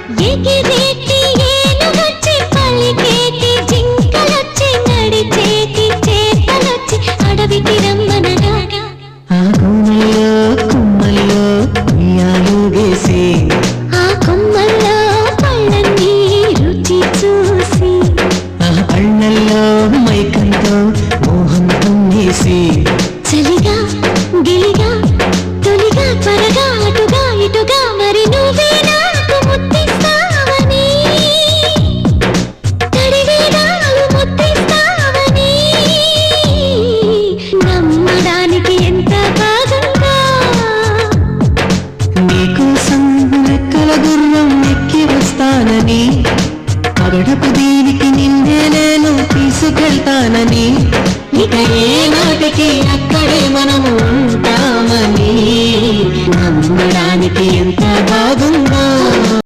ఎగిరేటి ఏనుగొచ్చి పలికేటి జింకలొచ్చి నడిచేటి చేతలొచ్చి అడవికి రమ్మనగా ఆ కొమ్మల్లో కొమ్మల్లో ఉయ్యాలు వేసి ఆ కొమ్మల్లో పళ్ళన్నీ రుచి చూసి ఆ పళ్ళల్లో మైకంతో మోహం పొంగేసి చలిగా గిలిగా తొలిగా త్వరగా అటుగా ఇటుగా మరి నువ్వే నాకు ముద్దిస్తావని తడివేదాలు ముద్దిస్తావని నమ్మడానికి ఎంత బాగుందో నీకోసం రెక్కల గుర్రం ఎక్కి వస్తానని అగడపు దీనికి నిన్నే నేను తీసుకెళ్తానని ఇక ఏ నాటికి అక్కడే మనము ఉంటామని నమ్మడానికి ఎంత బాగుందో